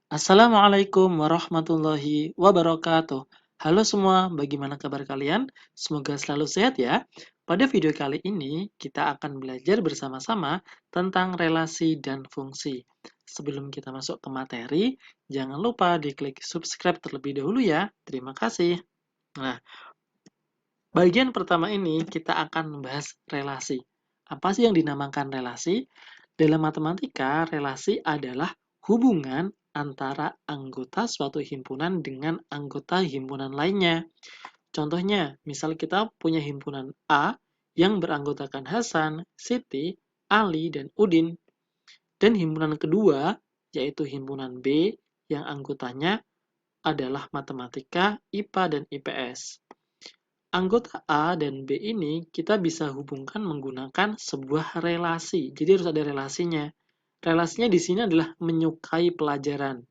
Assalamualaikum warahmatullahi wabarakatuh. Halo semua, bagaimana kabar kalian? Semoga selalu sehat ya. Pada video kali ini, kita akan belajar bersama-sama tentang relasi dan fungsi. Sebelum kita masuk ke materi, jangan lupa diklik subscribe terlebih dahulu ya. Terima kasih. Nah, bagian pertama ini kita akan membahas relasi. Apa sih yang dinamakan relasi? Dalam matematika, relasi adalah hubungan antara anggota suatu himpunan dengan anggota himpunan lainnya. Contohnya, misal kita punya himpunan A yang beranggotakan Hasan, Siti, Ali, dan Udin. Dan himpunan kedua, yaitu himpunan B yang anggotanya adalah matematika, IPA, dan IPS. Anggota A dan B ini kita bisa hubungkan menggunakan sebuah relasi. Jadi harus ada relasinya. Relasinya di sini adalah menyukai pelajaran.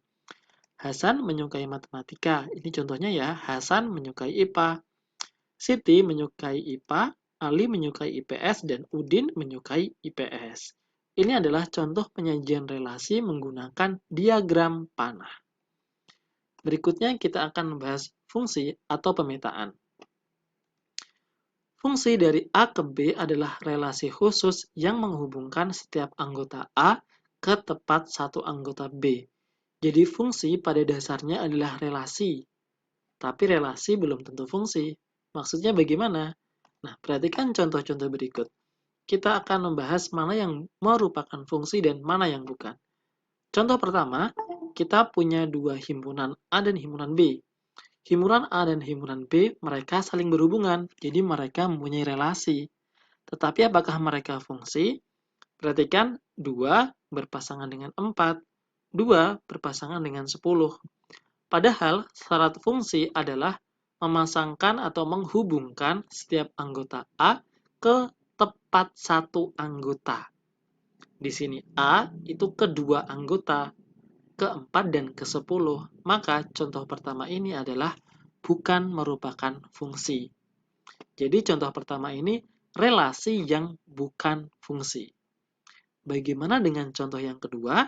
Hasan menyukai matematika. Ini contohnya ya, Hasan menyukai IPA. Siti menyukai IPA, Ali menyukai IPS, dan Udin menyukai IPS. Ini adalah contoh penyajian relasi menggunakan diagram panah. Berikutnya kita akan membahas fungsi atau pemetaan. Fungsi dari A ke B adalah relasi khusus yang menghubungkan setiap anggota A ke tepat satu anggota B. Jadi fungsi pada dasarnya adalah relasi, tapi relasi belum tentu fungsi. Maksudnya bagaimana? Nah, perhatikan contoh-contoh berikut. Kita akan membahas mana yang merupakan fungsi dan mana yang bukan. Contoh pertama, kita punya dua himpunan A dan himpunan B. Himpunan A dan himpunan B, mereka saling berhubungan, jadi mereka mempunyai relasi. Tetapi apakah mereka fungsi? Perhatikan, 2 berpasangan dengan 4, 2 berpasangan dengan 10. Padahal syarat fungsi adalah memasangkan atau menghubungkan setiap anggota A ke tepat satu anggota. Di sini A itu kedua anggota, ke-4 dan ke-10. Maka contoh pertama ini adalah bukan merupakan fungsi. Jadi contoh pertama ini relasi yang bukan fungsi. Bagaimana dengan contoh yang kedua?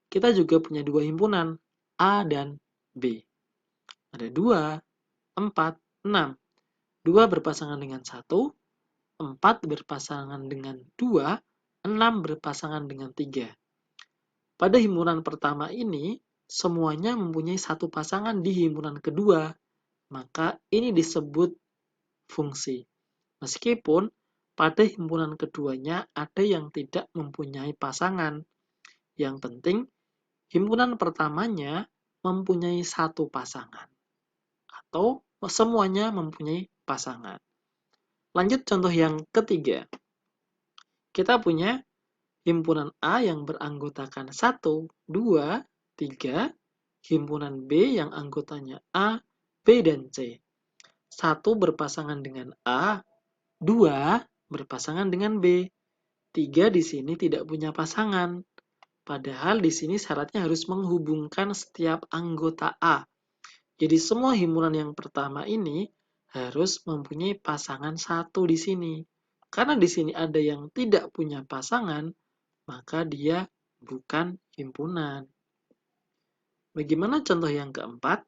Kita juga punya dua himpunan, A dan B. Ada 2, 4, 6. 2 berpasangan dengan 1, 4 berpasangan dengan 2, 6 berpasangan dengan 3. Pada himpunan pertama ini, semuanya mempunyai satu pasangan di himpunan kedua, maka ini disebut fungsi. Meskipun pada himpunan keduanya ada yang tidak mempunyai pasangan. Yang penting, himpunan pertamanya mempunyai satu pasangan. Atau semuanya mempunyai pasangan. Lanjut contoh yang ketiga. Kita punya himpunan A yang beranggotakan 1, 2, 3, himpunan B yang anggotanya A, B, dan C. 1 berpasangan dengan A, 2 berpasangan dengan B. 3 di sini tidak punya pasangan. Padahal di sini syaratnya harus menghubungkan setiap anggota A. Jadi semua himpunan yang pertama ini harus mempunyai pasangan 1 di sini. Karena di sini ada yang tidak punya pasangan, maka dia bukan himpunan. Bagaimana contoh yang keempat?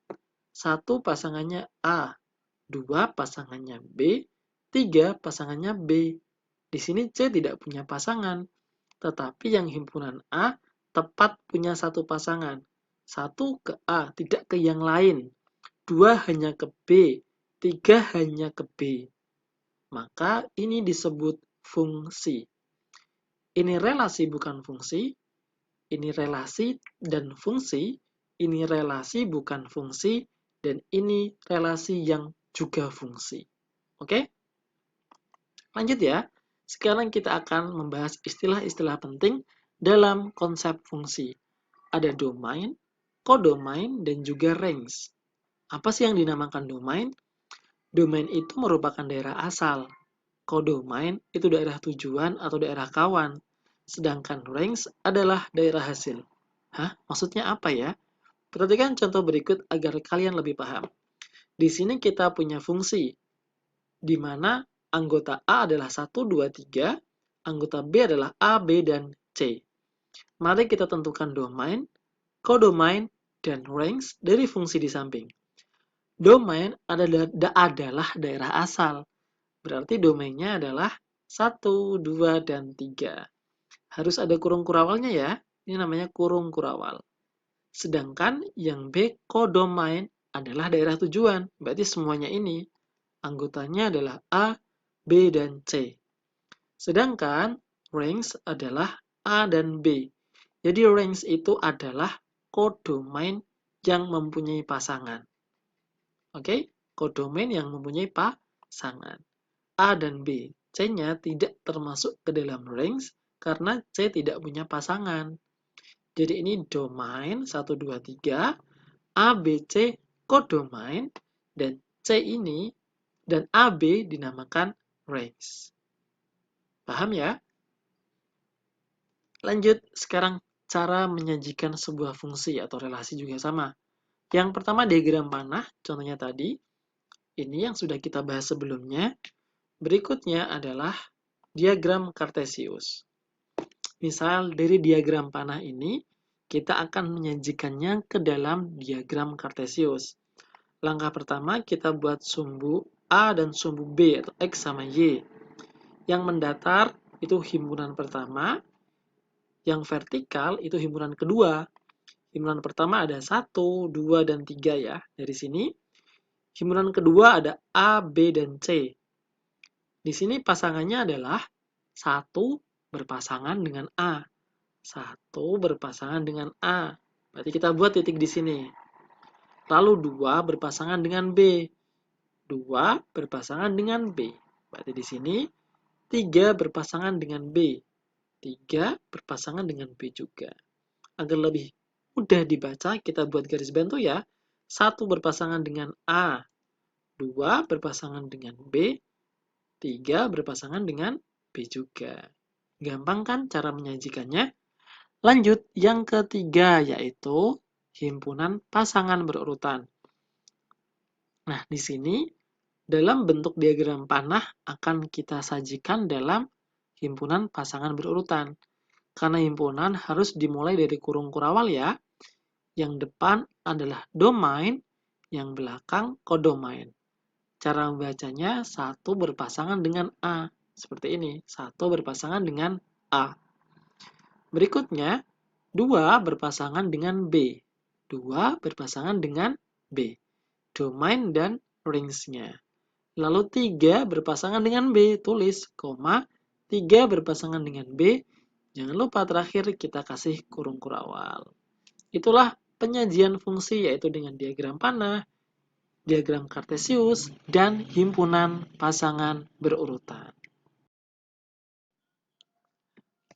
1 pasangannya A, 2 pasangannya B, 3 pasangannya B. Di sini C tidak punya pasangan, tetapi yang himpunan A tepat punya satu pasangan. 1 ke A, tidak ke yang lain. 2 hanya ke B, 3 hanya ke B. Maka ini disebut fungsi. Ini relasi bukan fungsi, ini relasi dan fungsi, ini relasi bukan fungsi, dan ini relasi yang juga fungsi. Oke? Lanjut ya. Sekarang kita akan membahas istilah-istilah penting dalam konsep fungsi. Ada domain, kodomain, dan juga range. Apa sih yang dinamakan domain? Domain itu merupakan daerah asal. Kodomain itu daerah tujuan atau daerah kawan. Sedangkan range adalah daerah hasil. Hah? Maksudnya apa ya? Perhatikan contoh berikut agar kalian lebih paham. Di sini kita punya fungsi, di mana anggota A adalah 1, 2, 3, anggota B adalah A, B, dan C. Mari kita tentukan domain, kodomain, dan range dari fungsi di samping. Domain adalah daerah asal. Berarti domainnya adalah 1, 2, dan 3. Harus ada kurung kurawalnya ya. Ini namanya kurung kurawal. Sedangkan yang B, kodomain, adalah daerah tujuan. Berarti semuanya ini anggotanya adalah A, B, dan C. Sedangkan range adalah A dan B. Jadi range itu adalah kodomain yang mempunyai pasangan. Oke, kodomain yang mempunyai pasangan. A dan B. C-nya tidak termasuk ke dalam range karena C tidak punya pasangan. Jadi ini domain 1, 2, 3, A, B, C kodomain, dan C ini dan AB dinamakan range. Paham ya? Lanjut, sekarang cara menyajikan sebuah fungsi atau relasi juga sama. Yang pertama diagram panah, contohnya tadi. Ini yang sudah kita bahas sebelumnya. Berikutnya adalah diagram Kartesius. Misal dari diagram panah ini, kita akan menyajikannya ke dalam diagram Kartesius. Langkah pertama, kita buat sumbu A dan sumbu B atau X sama Y. Yang mendatar itu himpunan pertama, yang vertikal itu himpunan kedua. Himpunan pertama ada 1, 2, dan 3 ya. Dari sini, himpunan kedua ada A, B, dan C. Di sini pasangannya adalah 1 berpasangan dengan A. 1 berpasangan dengan A. Berarti kita buat titik di sini. Lalu 2 berpasangan dengan B. 2 berpasangan dengan B. Berarti di sini 3 berpasangan dengan B. 3 berpasangan dengan B juga. Agar lebih mudah dibaca, kita buat garis bantu ya. 1 berpasangan dengan A. 2 berpasangan dengan B. 3 berpasangan dengan B juga. Gampang kan cara menyajikannya? Lanjut, yang ketiga yaitu himpunan pasangan berurutan. Nah, di sini dalam bentuk diagram panah akan kita sajikan dalam himpunan pasangan berurutan. Karena himpunan harus dimulai dari kurung kurawal ya. Yang depan adalah domain, yang belakang kodomain. Cara membacanya 1 berpasangan dengan A. Seperti ini, 1 berpasangan dengan A. Berikutnya, 2 berpasangan dengan B. 2 berpasangan dengan B. Domain dan range-nya. Lalu 3 berpasangan dengan B. Tulis, 3 berpasangan dengan B. Jangan lupa terakhir kita kasih kurung kurawal. Itulah penyajian fungsi yaitu dengan diagram panah, diagram Kartesius, dan himpunan pasangan berurutan.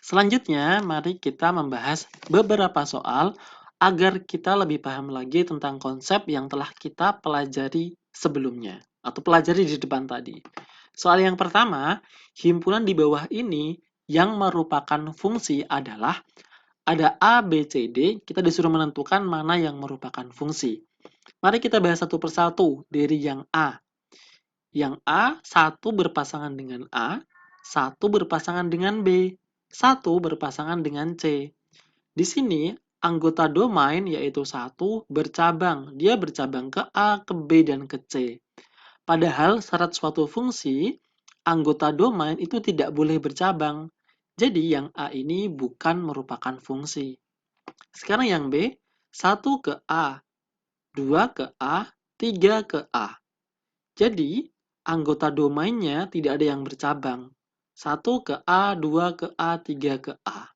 Selanjutnya, mari kita membahas beberapa soal agar kita lebih paham lagi tentang konsep yang telah kita pelajari sebelumnya, atau pelajari di depan tadi. Soal yang pertama, himpunan di bawah ini yang merupakan fungsi adalah ada A, B, C, D, kita disuruh menentukan mana yang merupakan fungsi. Mari kita bahas satu persatu dari yang A. Yang A, 1 berpasangan dengan A, 1 berpasangan dengan B, 1 berpasangan dengan C. Di sini, anggota domain yaitu 1 bercabang. Dia bercabang ke A, ke B, dan ke C. Padahal syarat suatu fungsi, anggota domain itu tidak boleh bercabang. Jadi yang A ini bukan merupakan fungsi. Sekarang yang B, 1 ke A, 2 ke A, 3 ke A. Jadi, anggota domainnya tidak ada yang bercabang. 1 ke A, 2 ke A, 3 ke A.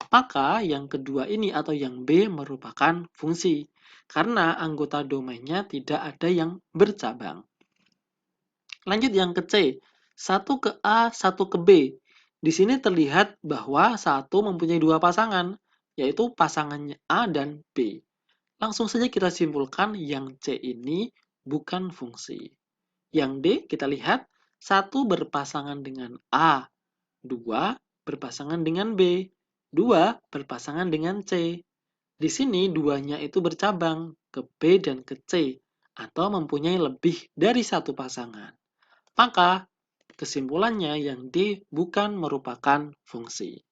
Maka yang kedua ini atau yang B merupakan fungsi. Karena anggota domainnya tidak ada yang bercabang. Lanjut yang ke C. 1 ke A, 1 ke B. Di sini terlihat bahwa 1 mempunyai dua pasangan, yaitu pasangannya A dan B. Langsung saja kita simpulkan yang C ini bukan fungsi. Yang D kita lihat 1 berpasangan dengan A, 2 berpasangan dengan B, 2 berpasangan dengan C. Di sini duanya itu bercabang ke B dan ke C atau mempunyai lebih dari satu pasangan. Maka kesimpulannya yang D bukan merupakan fungsi.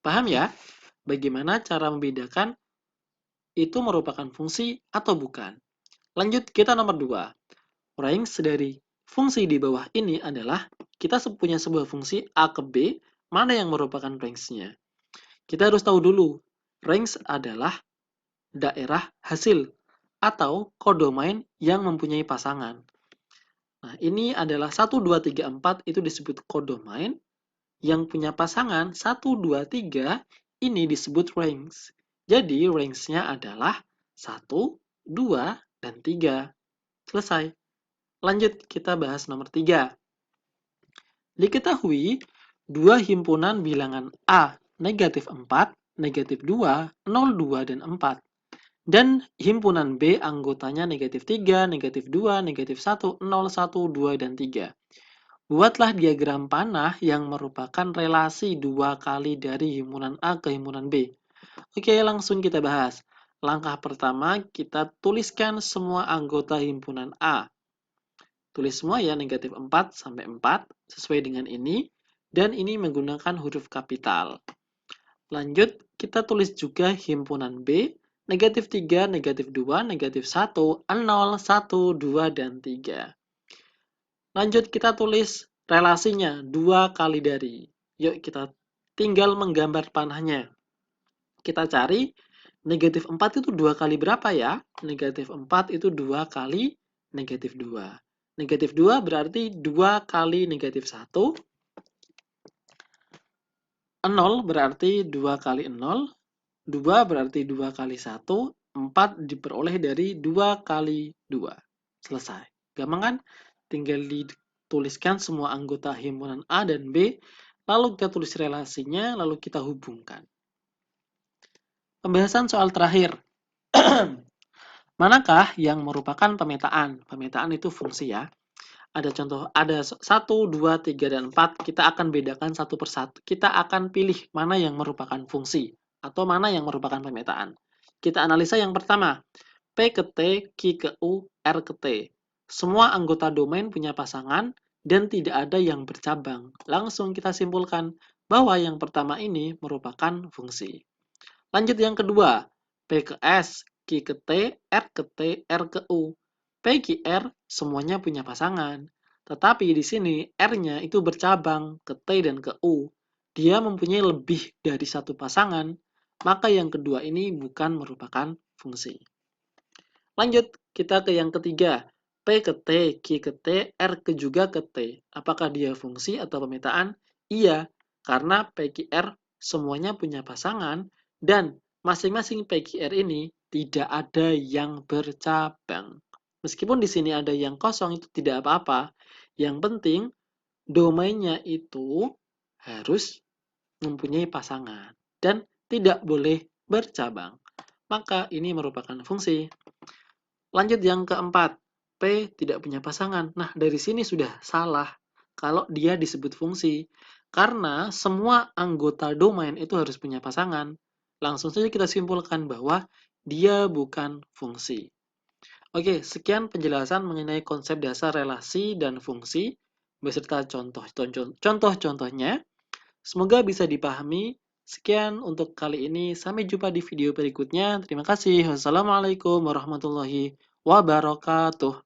Paham ya? Bagaimana cara membedakan itu merupakan fungsi atau bukan. Lanjut, kita nomor 2. Range dari fungsi di bawah ini adalah kita punya sebuah fungsi A ke B, mana yang merupakan range-nya. Kita harus tahu dulu, range adalah daerah hasil atau kodomain yang mempunyai pasangan. Nah, ini adalah 1, 2, 3, 4 itu disebut kodomain. Yang punya pasangan 1, 2, 3 ini disebut range. Jadi range-nya adalah 1, 2, dan 3. Selesai. Lanjut, kita bahas nomor 3. Diketahui dua himpunan bilangan A negatif 4, negatif 2, 0, 2, dan 4. Dan himpunan B anggotanya negatif 3, negatif 2, negatif 1, 0, 1, 2, dan 3. Buatlah diagram panah yang merupakan relasi dua kali dari himpunan A ke himpunan B. Oke, langsung kita bahas. Langkah pertama, kita tuliskan semua anggota himpunan A. Tulis semua ya, negatif 4 sampai 4, sesuai dengan ini. Dan ini menggunakan huruf kapital. Lanjut, kita tulis juga himpunan B, negatif 3, negatif 2, negatif 1, 0, 1, 2, dan 3. Lanjut, kita tulis relasinya 2 kali dari. Yuk, kita tinggal menggambar panahnya. Kita cari negatif 4 itu 2 kali berapa ya? Negatif 4 itu 2 kali negatif 2. Negatif 2 berarti 2 kali negatif 1. 0 berarti 2 kali 0. 2 berarti 2 kali 1. 4 diperoleh dari 2 kali 2. Selesai. Gampang kan? Tinggal dituliskan semua anggota himpunan A dan B, lalu kita tulis relasinya, lalu kita hubungkan. Pembahasan soal terakhir. Manakah yang merupakan pemetaan? Pemetaan itu fungsi ya. Ada contoh, ada 1, 2, 3, dan 4. Kita akan bedakan satu persatu. Kita akan pilih mana yang merupakan fungsi atau mana yang merupakan pemetaan. Kita analisa yang pertama. P ke T, Q ke U, R ke T. Semua anggota domain punya pasangan dan tidak ada yang bercabang. Langsung kita simpulkan bahwa yang pertama ini merupakan fungsi. Lanjut yang kedua, P ke S, Q ke T, R ke T, R ke U. P, Q, R semuanya punya pasangan. Tetapi di sini R-nya itu bercabang ke T dan ke U. Dia mempunyai lebih dari satu pasangan, maka yang kedua ini bukan merupakan fungsi. Lanjut, kita ke yang ketiga. P ke T, Q ke T, R ke juga ke T. Apakah dia fungsi atau pemetaan? Iya, karena P, Q, R semuanya punya pasangan dan masing-masing P, Q, R ini tidak ada yang bercabang. Meskipun di sini ada yang kosong, itu tidak apa-apa. Yang penting, domainnya itu harus mempunyai pasangan dan tidak boleh bercabang. Maka ini merupakan fungsi. Lanjut yang keempat, P tidak punya pasangan. Nah, dari sini sudah salah kalau dia disebut fungsi. Karena semua anggota domain itu harus punya pasangan. Langsung saja kita simpulkan bahwa dia bukan fungsi. Oke, sekian penjelasan mengenai konsep dasar relasi dan fungsi beserta contoh-contohnya. Semoga bisa dipahami. Sekian untuk kali ini. Sampai jumpa di video berikutnya. Terima kasih. Wassalamualaikum warahmatullahi wabarakatuh.